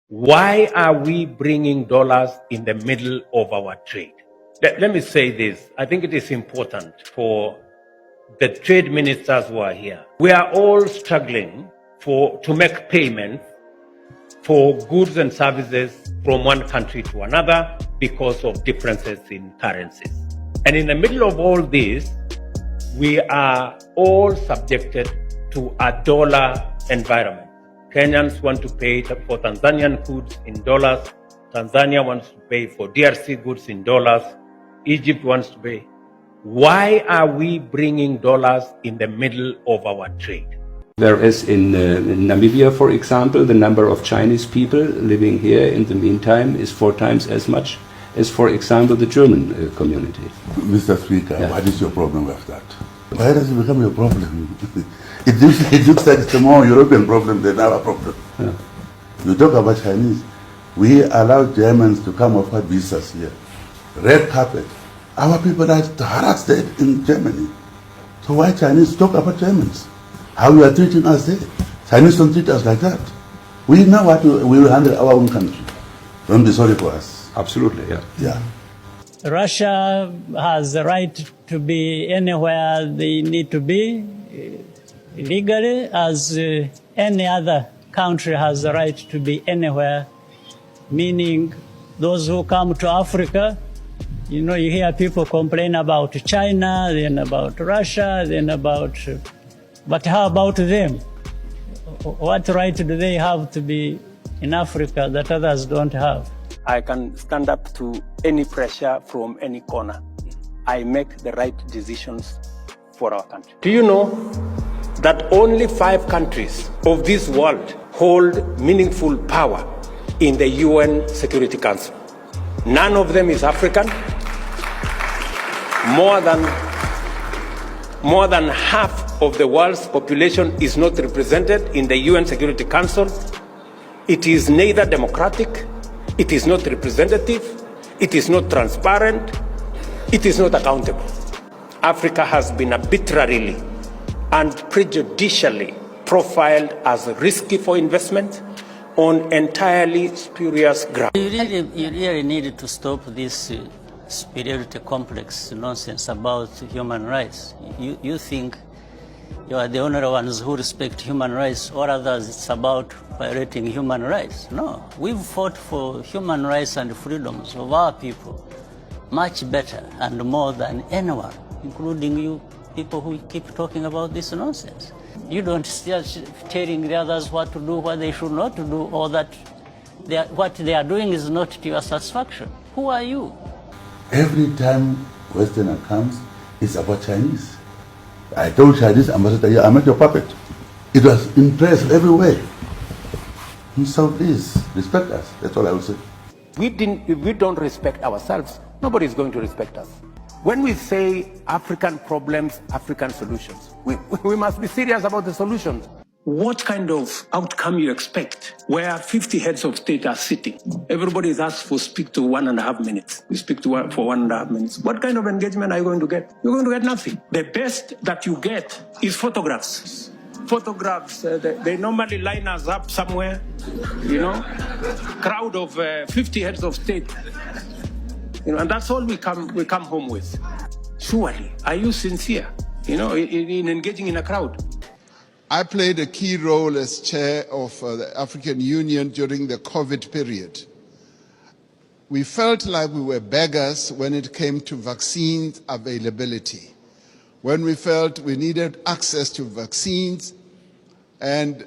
Why are we bringing dollars in the middle of our trade? Let me say this. I think it is important for the trade ministers who are here. We are all struggling to make payments for goods and services from one country to another because of differences in currencies. And in the middle of all this, we are all subjected to a dollar environment. Kenyans want to pay for Tanzanian goods in dollars. Tanzania wants to pay for DRC goods in dollars. Egypt wants to pay. Why are we bringing dollars in the middle of our trade? Whereas in Namibia, for example, the number of Chinese people living here in the meantime is 4 times as much as, for example, the German community. Mr. Speaker, yeah. What is your problem with that? Why does it become your problem? It looks like it's a more European problem than our problem. Yeah. You talk about Chinese. We allow Germans to come offer visas here. Red carpet. Our people are harassed in Germany. So why Chinese talk about Germans? How you are treating us there? Chinese don't treat us like that. We know what we will handle our own country. Don't be sorry for us. Absolutely, yeah. Yeah. Russia has the right to be anywhere they need to be legally, as any other country has the right to be anywhere, meaning those who come to Africa, you know, you hear people complain about China, then about Russia, then about, but how about them? What right do they have to be in Africa that others don't have? I can stand up to any pressure from any corner. I make the right decisions for our country. Do you know that only 5 countries of this world hold meaningful power in the UN Security Council? None of them is African. More than half of the world's population is not represented in the UN Security Council. It is neither democratic, it is not representative, it is not transparent, it is not accountable. Africa has been arbitrarily and prejudicially profiled as risky for investment on entirely spurious grounds. You really need to stop this superiority complex nonsense about human rights. You think you are the only ones who respect human rights, or others it's about violating human rights. No, we've fought for human rights and freedoms of our people much better and more than anyone, including you people who keep talking about this nonsense. You don't start telling the others what to do, what they should not do, or that what they are doing is not to your satisfaction. Who are you? Every time Westerner comes, it's about Chinese. I told Chinese ambassador, yeah, I'm not your puppet. It was in press everywhere. So please, respect us. That's all I will say. If we don't respect ourselves, nobody is going to respect us. When we say African problems, African solutions, we must be serious about the solutions. What kind of outcome you expect where 50 heads of state are sitting? Everybody is asked to speak to 1.5 minutes. You speak for 1.5 minutes. What kind of engagement are you going to get? You're going to get nothing. The best that you get is photographs. Photographs, they normally line us up somewhere, you know, crowd of 50 heads of state. You know, and that's all we come home with. Surely, are you sincere, you know, in engaging in a crowd? I played a key role as chair of the African Union during the COVID period. We felt like we were beggars when it came to vaccine availability, when we felt we needed access to vaccines, and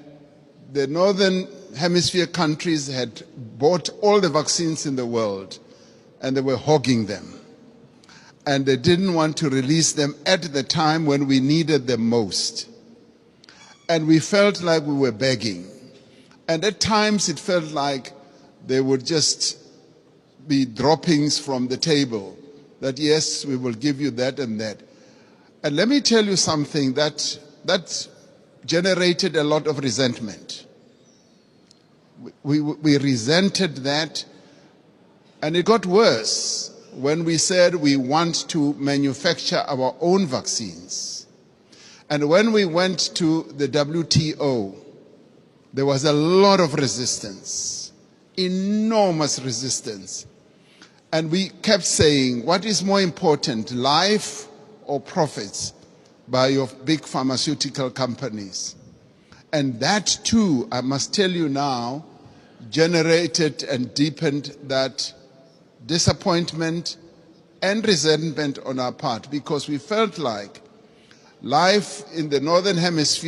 the Northern Hemisphere countries had bought all the vaccines in the world, and they were hogging them. And they didn't want to release them at the time when we needed them most. And we felt like we were begging. And at times it felt like they would just be droppings from the table, that yes, we will give you that and that. And let me tell you something that generated a lot of resentment. We resented that. And it got worse when we said we want to manufacture our own vaccines. And when we went to the WTO, there was a lot of resistance. enormous resistance. And we kept saying, what is more important, life or profits by your big pharmaceutical companies? And that too, I must tell you now, generated and deepened that disappointment and resentment on our part, because we felt like life in the Northern Hemisphere